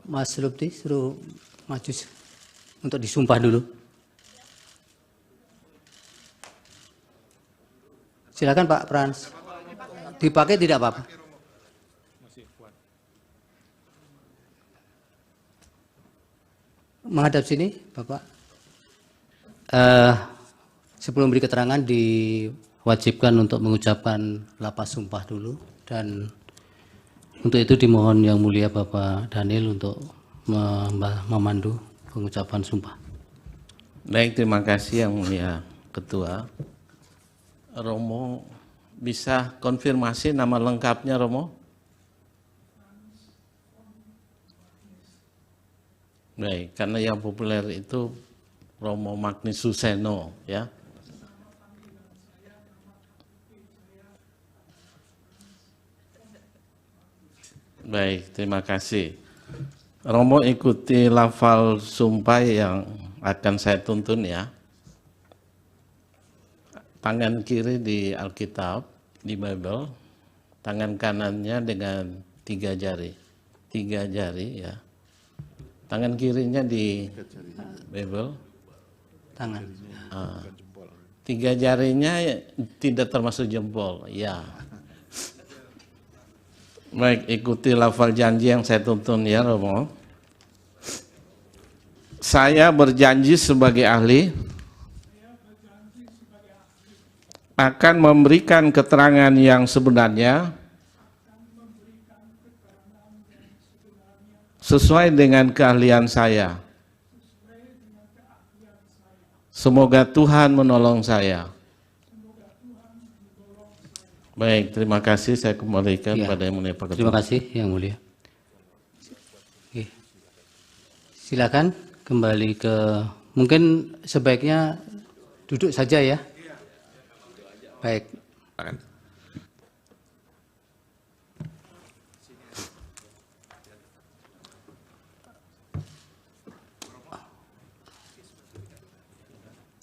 Mas Lupti suruh maju untuk disumpah dulu. Silakan Pak Frans. Dipakai tidak apa-apa. Menghadap sini, Bapak. Sebelum beri keterangan diwajibkan untuk mengucapkan lapas sumpah dulu, dan untuk itu dimohon Yang Mulia Bapak Daniel untuk memandu pengucapan sumpah. Baik, terima kasih Yang Mulia Ketua. Romo bisa konfirmasi nama lengkapnya, Romo? Baik, karena yang populer itu Romo Magnis Suseno, ya. Baik, terima kasih. Romo ikuti lafal sumpah yang akan saya tuntun ya. Tangan kiri di Alkitab, di Bible, tangan kanannya dengan 3 jari. 3 jari ya. Tangan kirinya di Bible. Tangan. 3 jarinya tidak termasuk jempol, ya. Baik, ikuti lafal janji yang saya tuntun ya, Romo. Saya berjanji sebagai ahli akan memberikan keterangan yang sebenarnya sesuai dengan keahlian saya. Semoga Tuhan menolong saya. Baik, terima kasih. Saya kembalikan pada Yang Mulia Pak Ketua. Terima kasih Yang Mulia. Oke. Silakan kembali ke, mungkin sebaiknya duduk saja ya. Baik.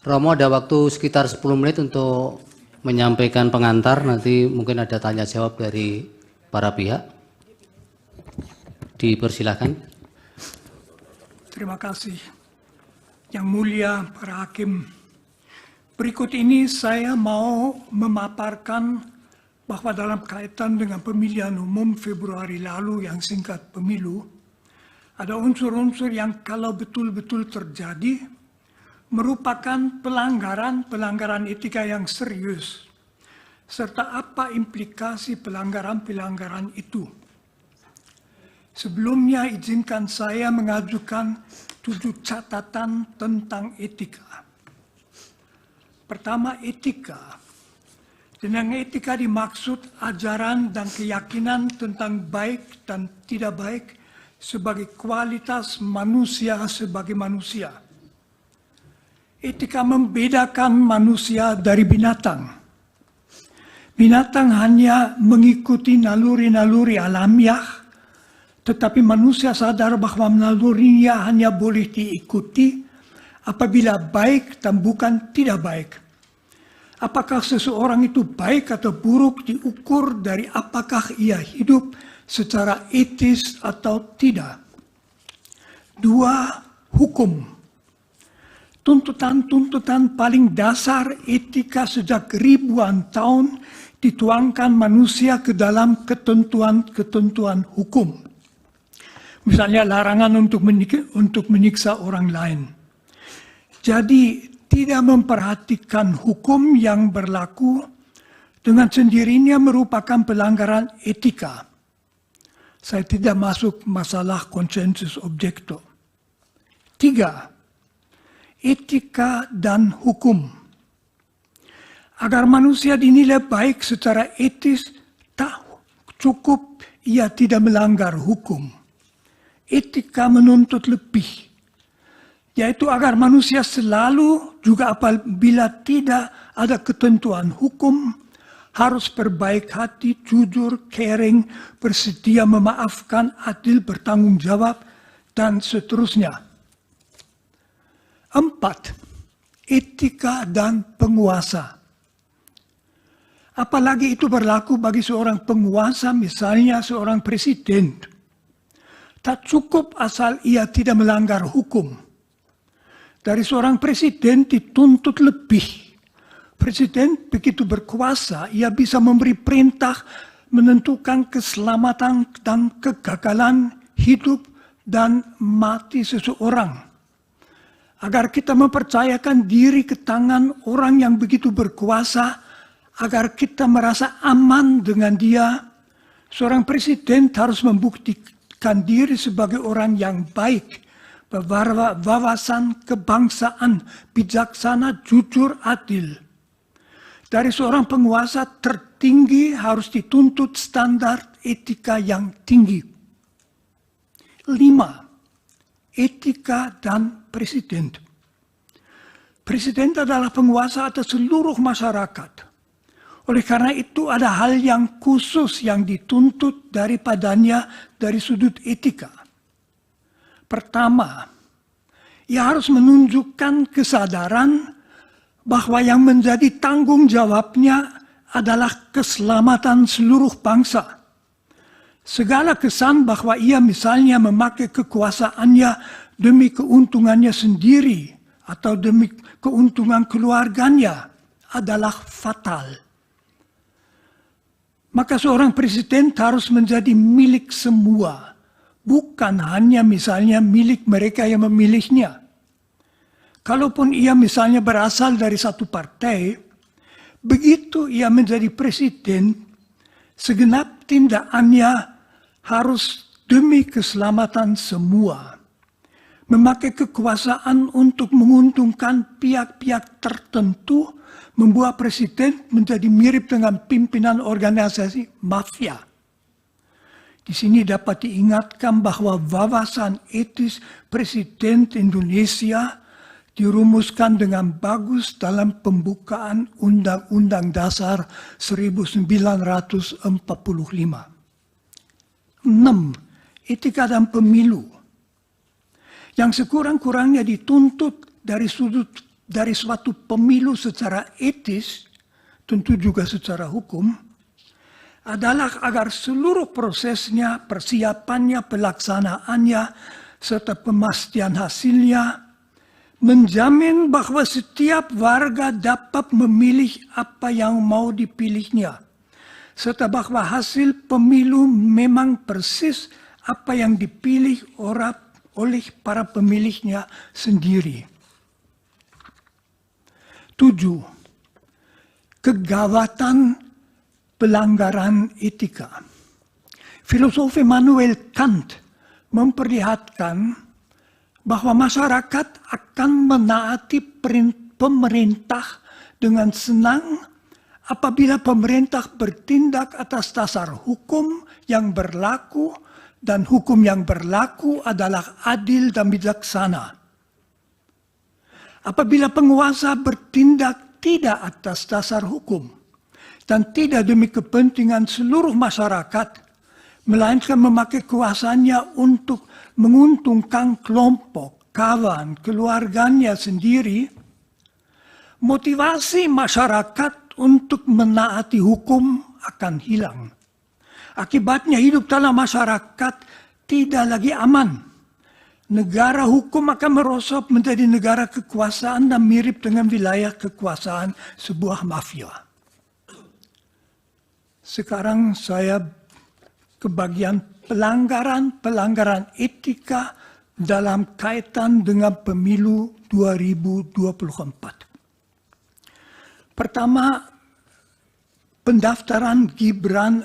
Romo ada waktu sekitar 10 menit untuk menyampaikan pengantar, nanti mungkin ada tanya jawab dari para pihak. Dipersilakan. Terima kasih. Yang Mulia para hakim, berikut ini saya mau memaparkan bahwa dalam kaitan dengan pemilihan umum Februari lalu yang singkat pemilu, ada unsur-unsur yang kalau betul-betul terjadi merupakan pelanggaran etika yang serius, serta apa implikasi pelanggaran-pelanggaran itu. Sebelumnya izinkan saya mengajukan 7 catatan tentang etika. Pertama, etika. Dengan etika dimaksud ajaran dan keyakinan tentang baik dan tidak baik sebagai kualitas manusia sebagai manusia. Etika membedakan manusia dari binatang. Binatang hanya mengikuti naluri-naluri alamiah, tetapi manusia sadar bahwa nalurinya hanya boleh diikuti apabila baik dan bukan tidak baik. Apakah seseorang itu baik atau buruk diukur dari apakah ia hidup secara etis atau tidak. 2. Hukum. Tuntutan-tuntutan paling dasar etika sejak ribuan tahun dituangkan manusia ke dalam ketentuan-ketentuan hukum. Misalnya larangan untuk menyiksa orang lain. Jadi tidak memperhatikan hukum yang berlaku dengan sendirinya merupakan pelanggaran etika. Saya tidak masuk masalah konsensus objekto. 3. Etika dan hukum. Agar manusia dinilai baik secara etis, tak cukup ia tidak melanggar hukum. Etika menuntut lebih, yaitu agar manusia selalu, juga apabila tidak ada ketentuan hukum, harus berbaik hati, jujur, caring, bersedia memaafkan, adil, bertanggung jawab, dan seterusnya. 4. Etika dan penguasa. Apalagi itu berlaku bagi seorang penguasa, misalnya seorang presiden. Tak cukup asal ia tidak melanggar hukum. Dari seorang presiden dituntut lebih. Presiden begitu berkuasa, ia bisa memberi perintah, menentukan keselamatan dan kegagalan hidup dan mati seseorang. Agar kita mempercayakan diri ke tangan orang yang begitu berkuasa, agar kita merasa aman dengan dia, seorang presiden harus membuktikan diri sebagai orang yang baik, berwawasan kebangsaan, bijaksana, jujur, adil. Dari seorang penguasa tertinggi harus dituntut standar etika yang tinggi. 5. Etika dan presiden. Presiden adalah penguasa atas seluruh masyarakat. Oleh karena itu ada hal yang khusus yang dituntut daripadanya dari sudut etika. Pertama, ia harus menunjukkan kesadaran bahwa yang menjadi tanggung jawabnya adalah keselamatan seluruh bangsa. Segala kesan bahwa ia misalnya memakai kekuasaannya demi keuntungannya sendiri atau demi keuntungan keluarganya adalah fatal. Maka seorang presiden harus menjadi milik semua, bukan hanya misalnya milik mereka yang memilihnya. Kalaupun ia misalnya berasal dari satu partai, begitu ia menjadi presiden, segenap tindakannya harus demi keselamatan semua. Memakai kekuasaan untuk menguntungkan pihak-pihak tertentu membuat presiden menjadi mirip dengan pimpinan organisasi mafia. Di sini dapat diingatkan bahwa wawasan etis Presiden Indonesia dirumuskan dengan bagus dalam pembukaan Undang-Undang Dasar 1945. 6. Etika dan pemilu. Yang sekurang-kurangnya dituntut dari suatu pemilu secara etis, tentu juga secara hukum, adalah agar seluruh prosesnya, persiapannya, pelaksanaannya, serta pemastian hasilnya menjamin bahwa setiap warga dapat memilih apa yang mau dipilihnya, serta bahwa hasil pemilu memang persis apa yang dipilih oleh para pemilihnya sendiri. 7. Kegawatan pelanggaran etika. Filosof Immanuel Kant memperlihatkan bahwa masyarakat akan menaati pemerintah dengan senang apabila pemerintah bertindak atas dasar hukum yang berlaku dan hukum yang berlaku adalah adil dan bijaksana. Apabila penguasa bertindak tidak atas dasar hukum dan tidak demi kepentingan seluruh masyarakat, melainkan memakai kuasanya untuk menguntungkan kelompok, kawan, keluarganya sendiri, motivasi masyarakat untuk menaati hukum akan hilang. Akibatnya hidup dalam masyarakat tidak lagi aman. Negara hukum akan merosot menjadi negara kekuasaan dan mirip dengan wilayah kekuasaan sebuah mafia. Sekarang saya ke bagian pelanggaran etika dalam kaitan dengan pemilu 2024. Pertama, pendaftaran Gibran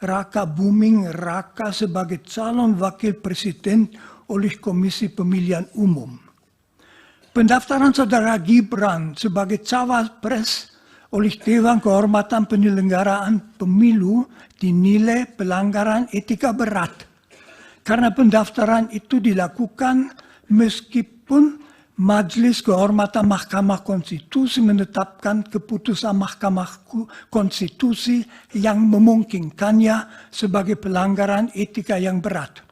Raka Buming Raka sebagai calon wakil presiden oleh Komisi Pemilihan Umum. Pendaftaran saudara Gibran sebagai cawapres oleh Dewan Kehormatan Penyelenggaraan Pemilu dinilai pelanggaran etika berat karena pendaftaran itu dilakukan meskipun Majelis Kehormatan Mahkamah Konstitusi menetapkan keputusan Mahkamah Konstitusi yang memungkinkannya sebagai pelanggaran etika yang berat.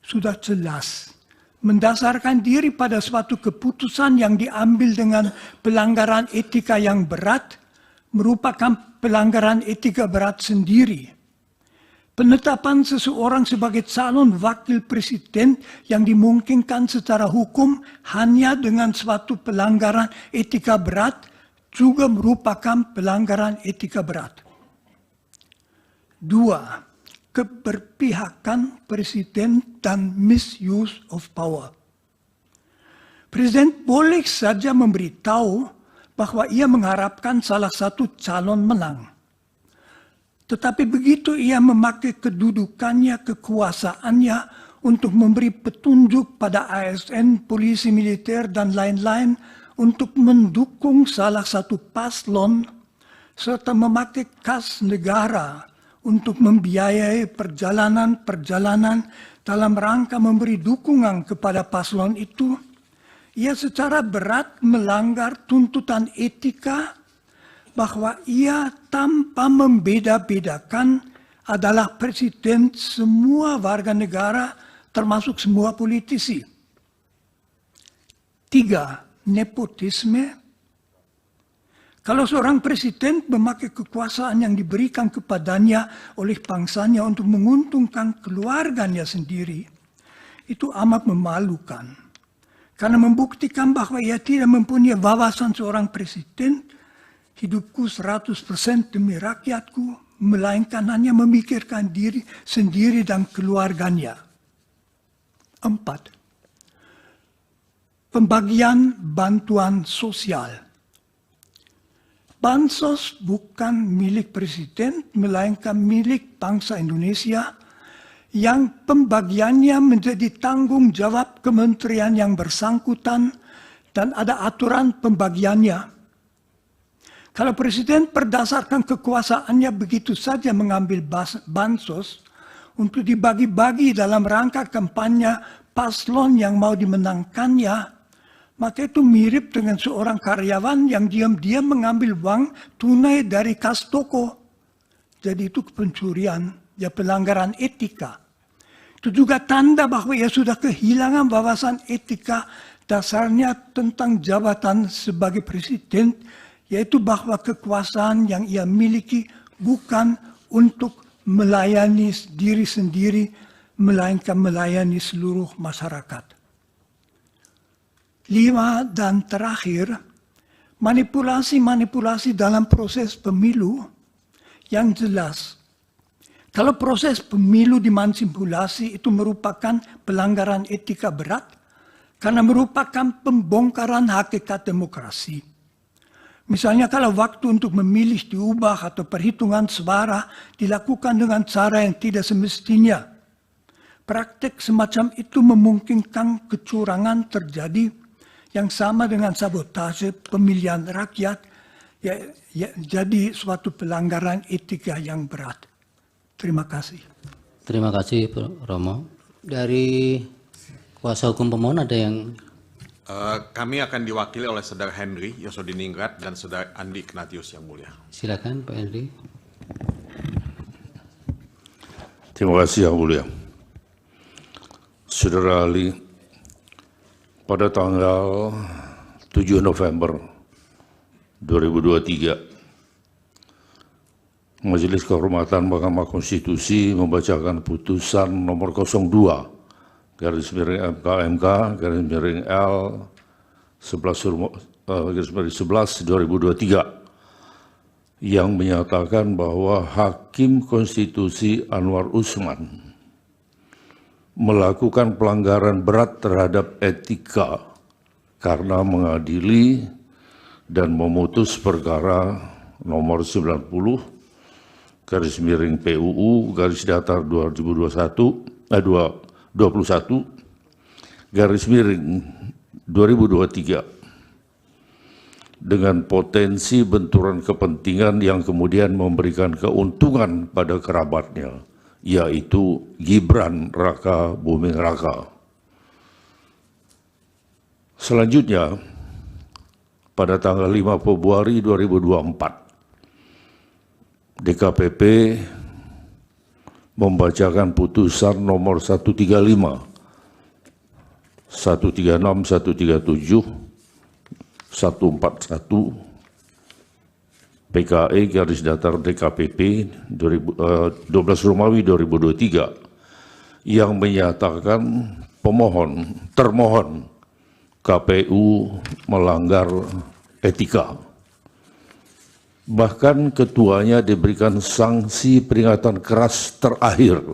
Sudah jelas, mendasarkan diri pada suatu keputusan yang diambil dengan pelanggaran etika yang berat merupakan pelanggaran etika berat sendiri. Penetapan seseorang sebagai calon wakil presiden yang dimungkinkan secara hukum hanya dengan suatu pelanggaran etika berat juga merupakan pelanggaran etika berat. 2. Keberpihakan presiden dan misuse of power. Presiden boleh saja memberitahu bahwa ia mengharapkan salah satu calon menang. Tetapi begitu ia memakai kedudukannya, kekuasaannya untuk memberi petunjuk pada ASN, polisi militer, dan lain-lain untuk mendukung salah satu paslon, serta memakai kas negara untuk membiayai perjalanan-perjalanan dalam rangka memberi dukungan kepada paslon itu, ia secara berat melanggar tuntutan etika bahwa ia tanpa membeda-bedakan adalah presiden semua warga negara termasuk semua politisi. 3. Nepotisme. Kalau seorang presiden memakai kekuasaan yang diberikan kepadanya oleh bangsanya untuk menguntungkan keluarganya sendiri, itu amat memalukan. Karena membuktikan bahwa ia tidak mempunyai wawasan seorang presiden, hidupku 100% demi rakyatku, melainkan hanya memikirkan diri sendiri dan keluarganya. 4. Pembagian bantuan sosial. Bansos bukan milik presiden, melainkan milik bangsa Indonesia yang pembagiannya menjadi tanggung jawab kementerian yang bersangkutan dan ada aturan pembagiannya. Kalau presiden berdasarkan kekuasaannya begitu saja mengambil bansos untuk dibagi-bagi dalam rangka kampanye paslon yang mau dimenangkannya, maka itu mirip dengan seorang karyawan yang diam-diam mengambil uang tunai dari kas toko. Jadi itu pencurian, ya pelanggaran etika. Itu juga tanda bahwa ia sudah kehilangan wawasan etika dasarnya tentang jabatan sebagai presiden, yaitu bahwa kekuasaan yang ia miliki bukan untuk melayani diri sendiri, melainkan melayani seluruh masyarakat. 5. Dan terakhir, manipulasi-manipulasi dalam proses pemilu yang jelas. Kalau proses pemilu dimanipulasi itu merupakan pelanggaran etika berat karena merupakan pembongkaran hakikat demokrasi. Misalnya kalau waktu untuk memilih diubah atau perhitungan suara dilakukan dengan cara yang tidak semestinya. Praktek semacam itu memungkinkan kecurangan terjadi yang sama dengan sabotase pemilihan rakyat, jadi suatu pelanggaran etika yang berat. Terima kasih. Terima kasih, Pak Romo. Dari kuasa hukum pemohon ada yang... Kami akan diwakili oleh Saudara Henry Yosodiningrat dan Saudara Andi Ignatius yang mulia. Silakan, Pak Henry. Terima kasih yang mulia. Saudara ahli, pada tanggal 7 November 2023, Majelis Kehormatan Mahkamah Konstitusi membacakan putusan nomor 02/MK/L 11/2023 yang menyatakan bahwa Hakim Konstitusi Anwar Usman melakukan pelanggaran berat terhadap etika karena mengadili dan memutus perkara nomor 90/PUU/21/2023 dengan potensi benturan kepentingan yang kemudian memberikan keuntungan pada kerabatnya, yaitu Gibran Raka Buming Raka. Selanjutnya, pada tanggal 5 Februari 2024, DKPP membacakan putusan nomor 135, 136, 137, 141 PKE garis datar DKPP 12 Romawi 2023 yang menyatakan termohon KPU melanggar etika. Bahkan ketuanya diberikan sanksi peringatan keras terakhir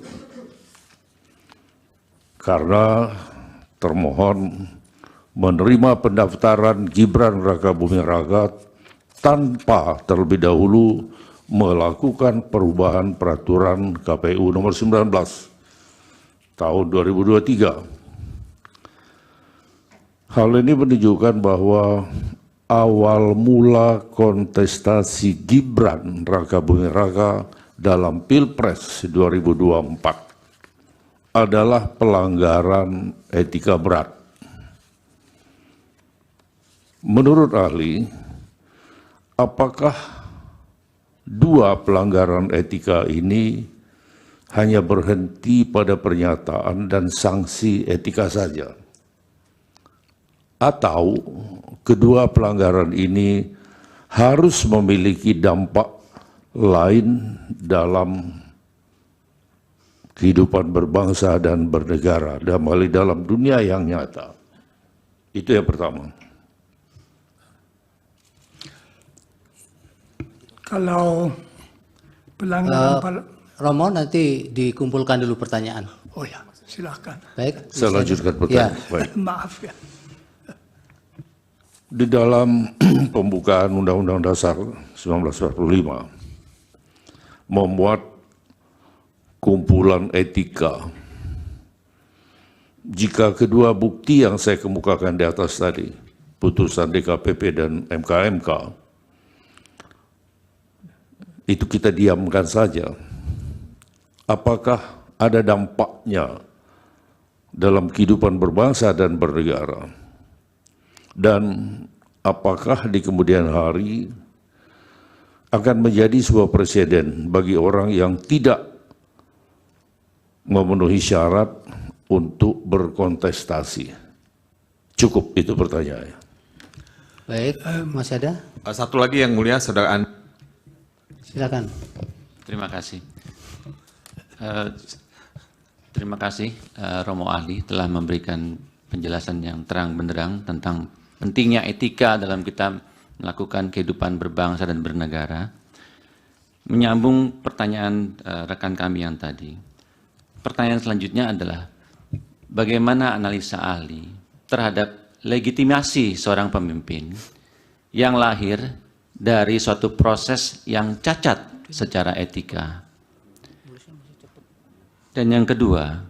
karena termohon menerima pendaftaran Gibran Raka Buming Raka tanpa terlebih dahulu melakukan perubahan peraturan KPU nomor 19 tahun 2023. Hal ini menunjukkan bahwa awal mula kontestasi Gibran Raka Buming Raka dalam Pilpres 2024 adalah pelanggaran etika berat. Menurut ahli, apakah dua pelanggaran etika ini hanya berhenti pada pernyataan dan sanksi etika saja? Atau kedua pelanggaran ini harus memiliki dampak lain dalam kehidupan berbangsa dan bernegara, dalam dunia yang nyata? Itu yang pertama. Kalau pelanggaran Romo, nanti dikumpulkan dulu pertanyaan. oh ya, silakan. Baik. Saya lanjutkan pertanyaan. Ya. Baik. Maaf ya. Di dalam pembukaan Undang-Undang Dasar 1945 memuat kumpulan etika. Jika kedua bukti yang saya kemukakan di atas tadi, putusan DKPP dan MK-MK, itu kita diamkan saja, apakah ada dampaknya dalam kehidupan berbangsa dan bernegara? Dan apakah di kemudian hari akan menjadi sebuah presiden bagi orang yang tidak memenuhi syarat untuk berkontestasi? Cukup itu pertanyaannya. Baik, masih ada? Satu lagi yang mulia, Saudara Andi. Silakan. Terima kasih. Terima kasih Romo Ahli telah memberikan penjelasan yang terang benderang tentang pentingnya etika dalam kita melakukan kehidupan berbangsa dan bernegara. Menyambung pertanyaan rekan kami yang tadi. Pertanyaan selanjutnya adalah bagaimana analisa ahli terhadap legitimasi seorang pemimpin yang lahir dari suatu proses yang cacat secara etika. Dan yang kedua,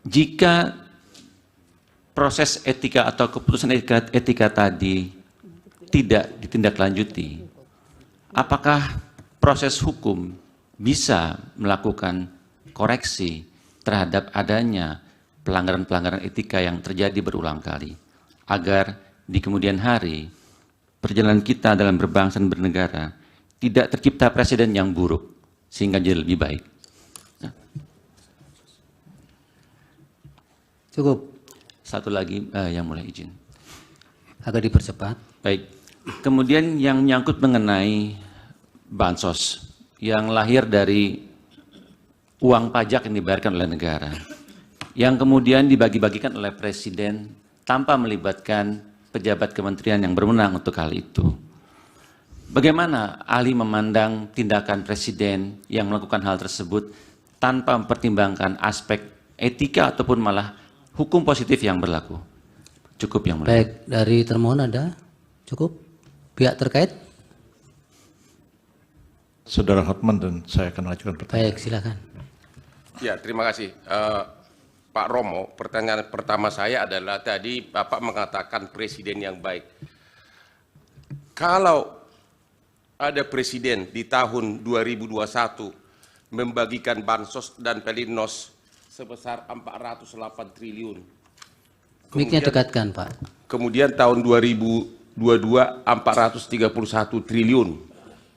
jika proses etika atau keputusan etika tadi tidak ditindaklanjuti, apakah proses hukum bisa melakukan koreksi terhadap adanya pelanggaran-pelanggaran etika yang terjadi berulang kali, agar di kemudian hari perjalanan kita dalam berbangsa dan bernegara tidak tercipta presiden yang buruk sehingga jadi lebih baik? Cukup. Satu lagi yang mulai izin. Agak dipercepat. Baik. Kemudian yang menyangkut mengenai bansos yang lahir dari uang pajak yang dibayarkan oleh negara, yang kemudian dibagi-bagikan oleh presiden tanpa melibatkan pejabat kementerian yang berwenang untuk hal itu. Bagaimana ahli memandang tindakan presiden yang melakukan hal tersebut tanpa mempertimbangkan aspek etika ataupun malah hukum positif yang berlaku? Cukup yang mulia. Baik, dari termohon ada? Cukup? Pihak terkait? Saudara Hotman dan saya akan mengajukan pertanyaan. Baik, silakan. Ya, terima kasih. Pak Romo, pertanyaan pertama saya adalah tadi Bapak mengatakan presiden yang baik. Kalau ada presiden di tahun 2021 membagikan bansos dan pelinsos sebesar 408 triliun. Mic-nya dekatkan, Pak. Kemudian tahun 2022 431 triliun,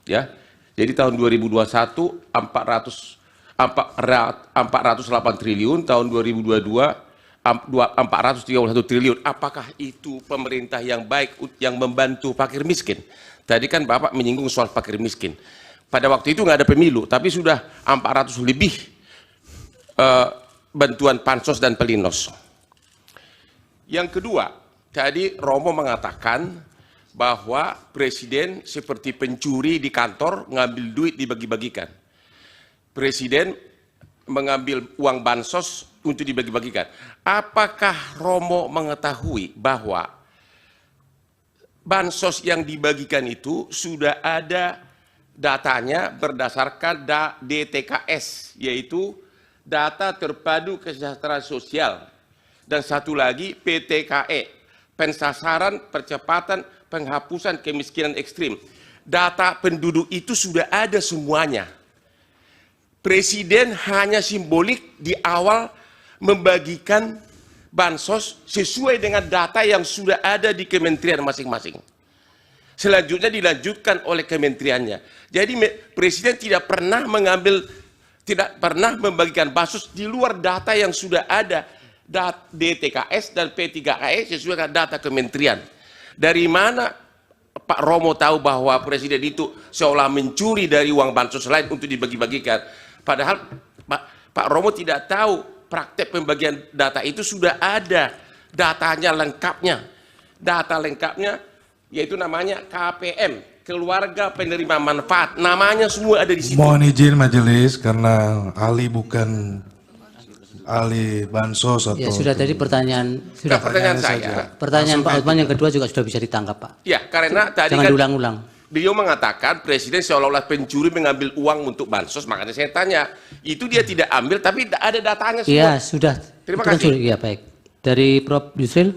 ya. Jadi tahun 2021 408 triliun, tahun 2022 431 triliun. Apakah itu pemerintah yang baik yang membantu fakir miskin? Tadi kan Bapak menyinggung soal fakir miskin. Pada waktu itu nggak ada pemilu, tapi sudah 400 lebih bantuan pansos dan pelinsos. Yang kedua, tadi Romo mengatakan bahwa presiden seperti pencuri di kantor ngambil duit dibagi-bagikan. Presiden mengambil uang bansos untuk dibagi-bagikan. Apakah Romo mengetahui bahwa bansos yang dibagikan itu sudah ada datanya berdasarkan DTKS, yaitu data terpadu kesejahteraan sosial, dan satu lagi PTKE, pensasaran percepatan penghapusan kemiskinan ekstrim. Data penduduk itu sudah ada semuanya. Presiden hanya simbolik di awal membagikan bansos sesuai dengan data yang sudah ada di kementerian masing-masing. Selanjutnya dilanjutkan oleh kementeriannya. Jadi presiden tidak pernah membagikan bansos di luar data yang sudah ada, DTKS dan P3KE sesuai dengan data kementerian. Dari mana Pak Romo tahu bahwa presiden itu seolah mencuri dari uang bansos lain untuk dibagi-bagikan? Padahal Pak Romo tidak tahu praktek pembagian data itu sudah ada datanya lengkapnya. Data lengkapnya yaitu namanya KPM, keluarga penerima manfaat. Namanya semua ada di situ. Mohon izin majelis karena ahli bukan ahli bansos atau... Ya, sudah tadi pertanyaan. Sudah. Pertanyaan saya. Pertanyaan Pak Hotman yang kedua juga sudah bisa ditangkap, Pak. Ya, karena tadi Jangan kan diulang-ulang. beliau mengatakan presiden seolah-olah pencuri mengambil uang untuk bansos, makanya saya tanya, itu dia tidak ambil tapi ada datanya semua. Iya, sudah. Terima Itu kan kasih. sudah. Iya, baik. Dari Prof. Yusril.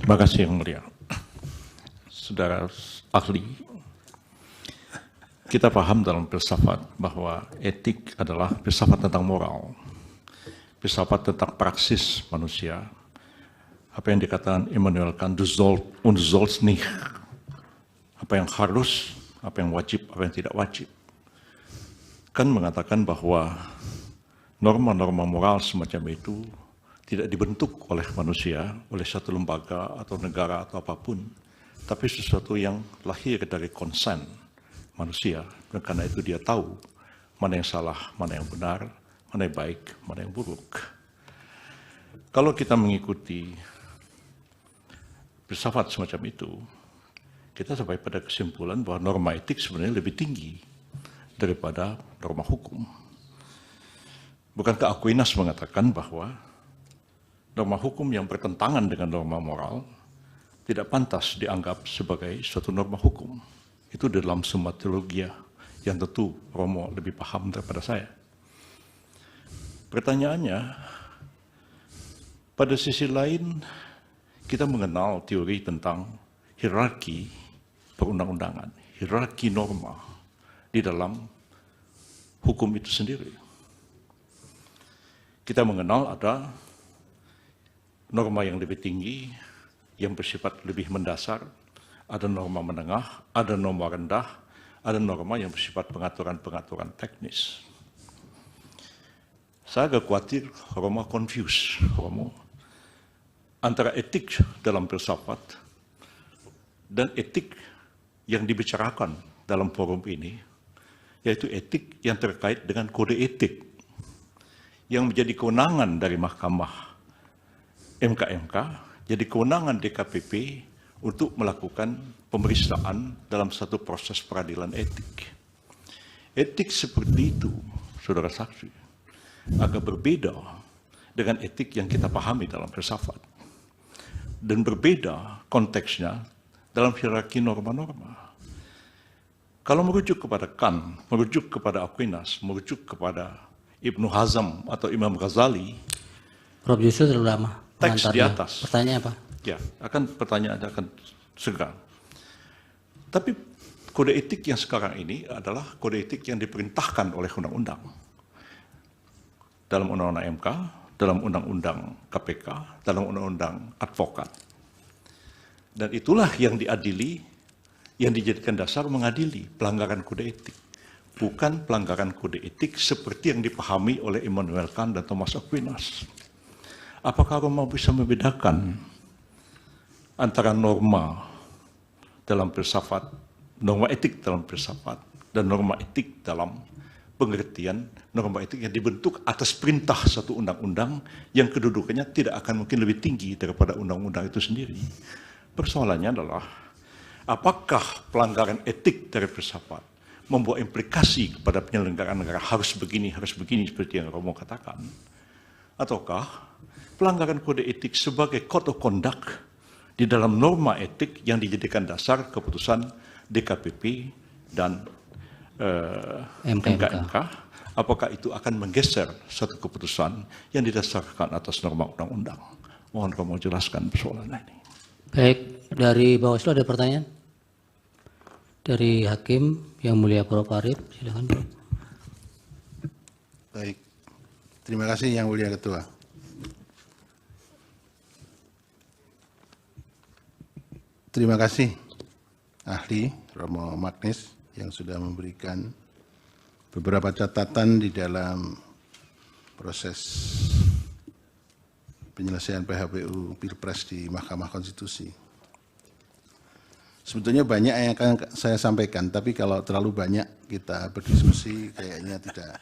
Terima kasih Yang Mulia. Saudara ahli, kita paham dalam filsafat bahwa etik adalah filsafat tentang moral, filsafat tentang praksis manusia. Apa yang dikatakan Immanuel Kant, du sollst nicht. Apa yang harus, apa yang wajib, apa yang tidak wajib. Kan mengatakan bahwa norma-norma moral semacam itu tidak dibentuk oleh manusia, oleh satu lembaga atau negara atau apapun, tapi sesuatu yang lahir dari konsen manusia. Dan karena itu dia tahu mana yang salah, mana yang benar, mana yang baik, mana yang buruk. Kalau kita mengikuti filsafat semacam itu, kita sampai pada kesimpulan bahwa norma etik sebenarnya lebih tinggi daripada norma hukum. Bukankah Aquinas mengatakan bahwa norma hukum yang bertentangan dengan norma moral tidak pantas dianggap sebagai suatu norma hukum? Itu dalam semua teologi yang tentu Romo lebih paham daripada saya. Pertanyaannya, pada sisi lain kita mengenal teori tentang hierarki perundang-undangan, hierarki norma di dalam hukum itu sendiri. Kita mengenal ada norma yang lebih tinggi, yang bersifat lebih mendasar, ada norma menengah, ada norma rendah, ada norma yang bersifat pengaturan-pengaturan teknis. Saya agak khawatir Romo confuse, antara etik dalam filsafat dan etik yang dibicarakan dalam forum ini, yaitu etik yang terkait dengan kode etik yang menjadi kewenangan dari Mahkamah MK, jadi kewenangan DKPP untuk melakukan pemeriksaan dalam satu proses peradilan etik. Etik seperti itu, saudara saksi, agak berbeda dengan etik yang kita pahami dalam filsafat. Dan berbeda konteksnya dalam hierarki norma-norma. Kalau merujuk kepada Kant, merujuk kepada Aquinas, merujuk kepada Ibnu Hazm atau Imam Ghazali, Prof. Yusril terlalu lama. Teks di mengantarnya. atas. Pertanyaan apa? Ya, pertanyaan akan segera. Tapi kode etik yang sekarang ini adalah kode etik yang diperintahkan oleh undang-undang. Dalam undang-undang MK, dalam undang-undang KPK, dalam undang-undang advokat. Dan itulah yang diadili, yang dijadikan dasar mengadili pelanggaran kode etik. Bukan pelanggaran kode etik seperti yang dipahami oleh Immanuel Kant dan Thomas Aquinas. Apakah Romo bisa membedakan antara norma dalam filsafat, norma etik dalam filsafat, dan norma etik dalam pengertian norma etik yang dibentuk atas perintah satu undang-undang yang kedudukannya tidak akan mungkin lebih tinggi daripada undang-undang itu sendiri. Persoalannya adalah, apakah pelanggaran etik dari filsafat membawa implikasi kepada penyelenggaraan negara harus begini seperti yang Romo katakan, ataukah pelanggaran kode etik sebagai code of conduct di dalam norma etik yang dijadikan dasar keputusan DKPP dan MKMK, apakah itu akan menggeser satu keputusan yang didasarkan atas norma undang-undang? Mohon Romo jelaskan persoalan ini. Baik, dari Bawaslu ada pertanyaan? Dari Hakim yang mulia Prof. Arief, silakan Prof. Baik, terima kasih Yang Mulia Ketua. Terima kasih ahli Romo Magnis yang sudah memberikan beberapa catatan di dalam proses penyelesaian PHPU Pilpres di Mahkamah Konstitusi. Sebetulnya banyak yang akan saya sampaikan, tapi kalau terlalu banyak kita berdiskusi kayaknya tidak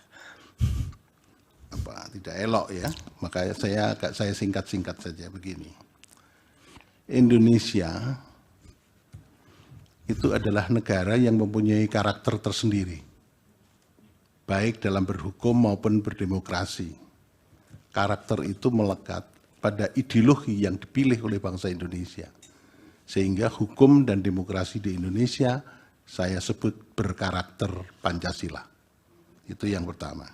elok ya. Maka saya singkat-singkat saja begini. Indonesia itu adalah negara yang mempunyai karakter tersendiri, baik dalam berhukum maupun berdemokrasi. Karakter itu melekat pada ideologi yang dipilih oleh bangsa Indonesia. Sehingga hukum dan demokrasi di Indonesia saya sebut berkarakter Pancasila. Itu yang pertama.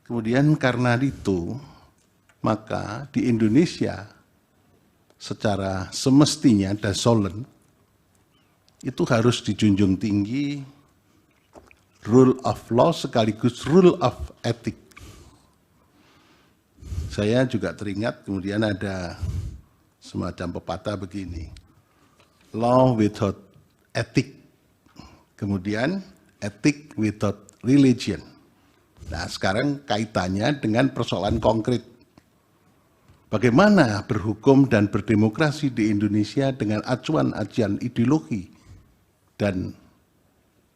Kemudian karena itu, maka di Indonesia secara semestinya dan solen itu harus dijunjung tinggi rule of law sekaligus rule of ethic. Saya juga teringat kemudian ada semacam pepatah begini, law without ethic, kemudian ethic without religion. Nah sekarang kaitannya dengan persoalan konkret. Bagaimana berhukum dan berdemokrasi di Indonesia dengan acuan-acuan ideologi dan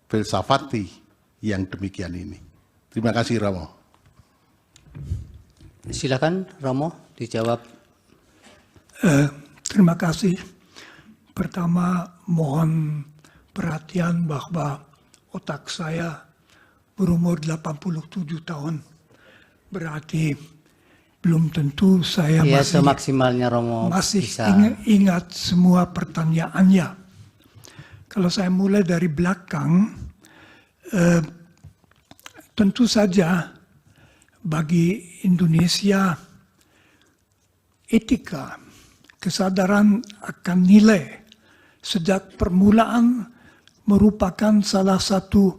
filsafati yang demikian ini. Terima kasih Romo. Silakan Romo dijawab. Terima kasih. Pertama, mohon perhatian bahwa otak saya berumur 87 tahun. Berarti belum tentu saya ya, semaksimalnya Romo masih bisa ingat semua pertanyaannya. Kalau saya mulai dari belakang, tentu saja bagi Indonesia etika, kesadaran akan nilai sejak permulaan merupakan salah satu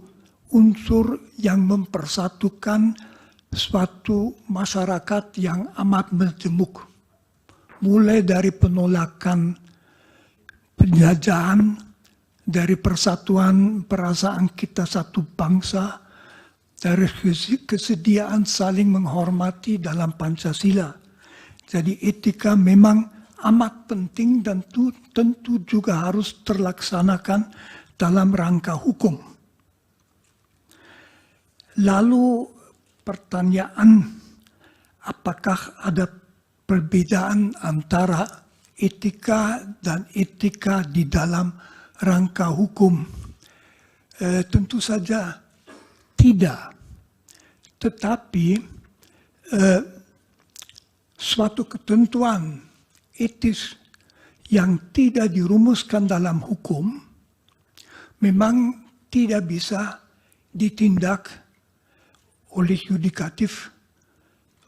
unsur yang mempersatukan suatu masyarakat yang amat majemuk. Mulai dari penolakan penjajahan, dari persatuan perasaan kita satu bangsa, dari kesediaan saling menghormati dalam Pancasila. Jadi etika memang amat penting dan tentu juga harus terlaksanakan dalam rangka hukum. Lalu pertanyaan, apakah ada perbedaan antara etika dan etika di dalam rangka hukum? Tentu saja tidak. Tetapi suatu ketentuan etis yang tidak dirumuskan dalam hukum memang tidak bisa ditindak oleh yudikatif,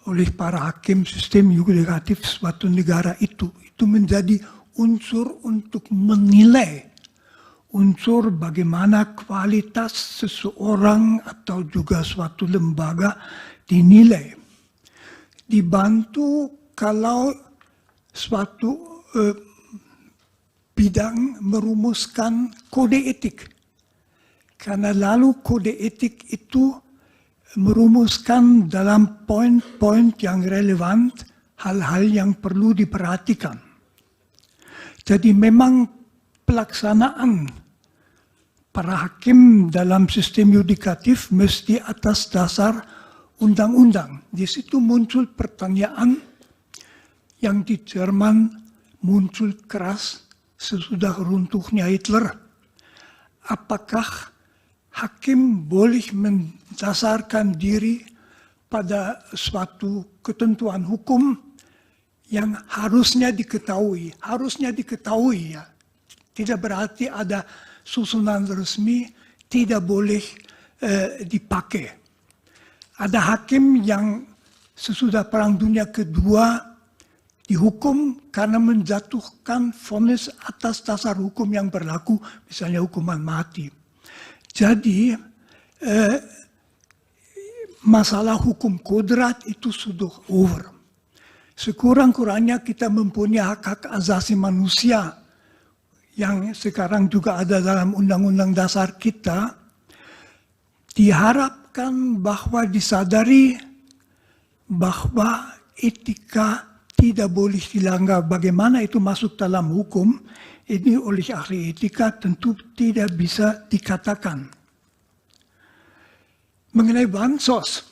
oleh para hakim sistem yudikatif suatu negara itu menjadi unsur untuk menilai unsur bagaimana kualitas seseorang atau juga suatu lembaga dinilai. Dibantu kalau suatu bidang merumuskan kode etik. Karena lalu kode etik itu merumuskan dalam poin-poin yang relevan hal-hal yang perlu diperhatikan. Jadi memang pelaksanaan para hakim dalam sistem yudikatif mesti atas dasar undang-undang. Di situ muncul pertanyaan yang di Jerman muncul keras sesudah runtuhnya Hitler. Apakah hakim boleh mendasarkan diri pada suatu ketentuan hukum yang harusnya diketahui ya. Tidak berarti ada susunan resmi tidak boleh dipakai. Ada hakim yang sesudah Perang Dunia Kedua dihukum karena menjatuhkan vonis atas dasar hukum yang berlaku, misalnya hukuman mati. Jadi masalah hukum kodrat itu sudah over. Sekurang-kurangnya kita mempunyai hak-hak asasi manusia yang sekarang juga ada dalam undang-undang dasar kita. Diharapkan bahwa disadari bahwa etika tidak boleh dilanggar. Bagaimana itu masuk dalam hukum? Ini oleh ahli etika tentu tidak bisa dikatakan. Mengenai bansos,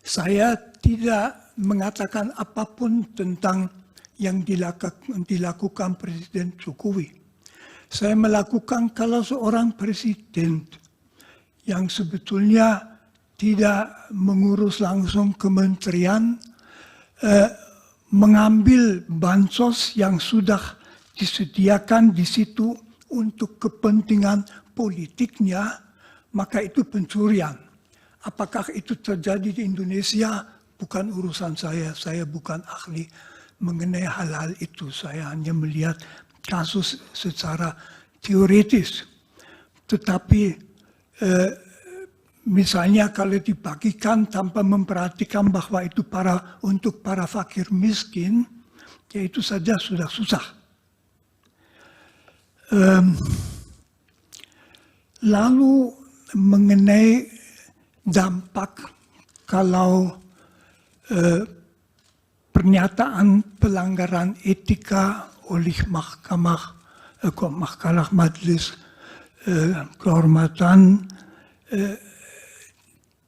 saya tidak mengatakan apapun tentang yang dilakukan Presiden Jokowi. Saya melakukan kalau seorang presiden yang sebetulnya tidak mengurus langsung kementerian, mengambil bansos yang sudah disediakan di situ untuk kepentingan politiknya, maka itu pencurian. Apakah itu terjadi di Indonesia? Bukan urusan saya bukan ahli mengenai hal-hal itu. Saya hanya melihat kasus secara teoritis. Tetapi misalnya kalau dibagikan tanpa memperhatikan bahwa itu untuk para fakir miskin, ya itu saja sudah susah. Lalu mengenai dampak kalau pernyataan pelanggaran etika oleh mahkamah majelis kehormatan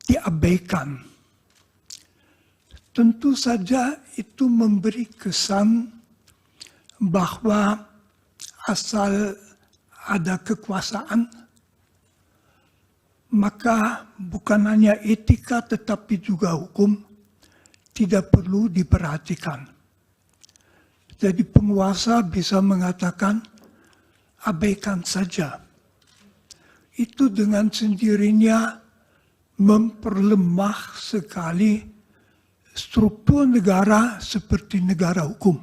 diabaikan. Tentu saja itu memberi kesan bahwa asal ada kekuasaan, maka bukan hanya etika tetapi juga hukum tidak perlu diperhatikan. Jadi penguasa bisa mengatakan abaikan saja. Itu dengan sendirinya memperlemah sekali struktur negara seperti negara hukum.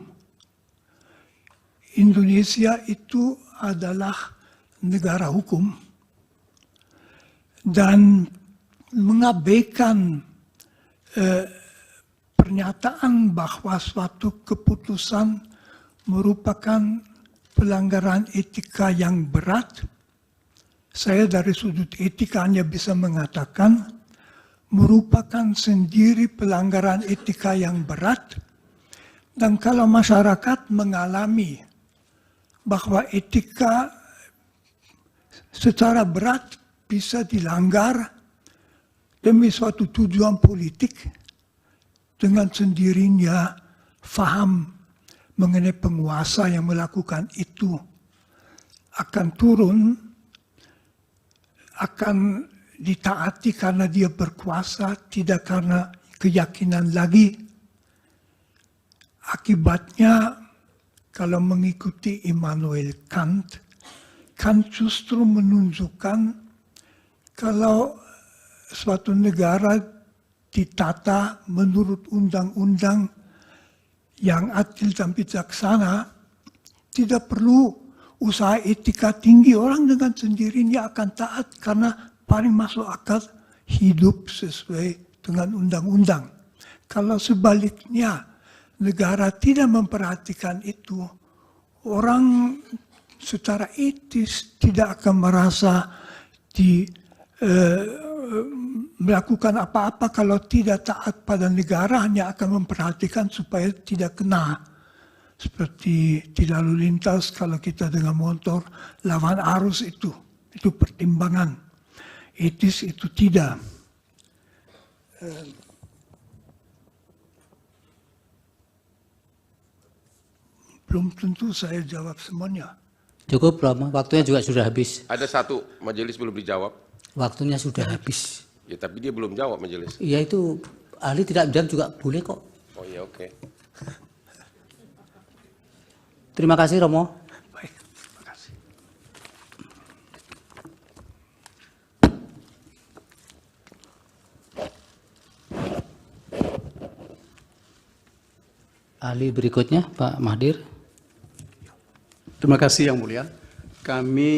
Indonesia itu adalah negara hukum dan mengabaikan pernyataan bahwa suatu keputusan merupakan pelanggaran etika yang berat. Saya dari sudut etika hanya bisa mengatakan merupakan sendiri pelanggaran etika yang berat. Dan kalau masyarakat mengalami bahwa etika secara berat bisa dilanggar demi suatu tujuan politik, dengan sendirinya faham mengenai penguasa yang melakukan itu akan turun, akan ditaati karena dia berkuasa, tidak karena keyakinan lagi. Akibatnya, kalau mengikuti Immanuel Kant, Kant justru menunjukkan kalau suatu negara ditata menurut undang-undang yang adil dan bijaksana, tidak perlu usaha etika tinggi. Orang dengan sendirinya akan taat karena paling masuk akal hidup sesuai dengan undang-undang. Kalau sebaliknya negara tidak memperhatikan itu, orang secara etis tidak akan merasa melakukan apa-apa kalau tidak taat pada negara, hanya akan memperhatikan supaya tidak kena. Seperti tidak lalu lintas kalau kita dengan motor lawan arus itu pertimbangan. Etis itu tidak. Belum tentu saya jawab semuanya. Cukup, Romo. Waktunya juga sudah habis. Ada satu majelis belum dijawab. Waktunya sudah habis. Ya, tapi dia belum jawab majelis. Iya, itu ahli tidak menjawab juga boleh kok. Oh iya, oke. Terima kasih, Romo. Baik, terima kasih. Ahli berikutnya, Pak Mahdir. Terima kasih Yang Mulia. Kami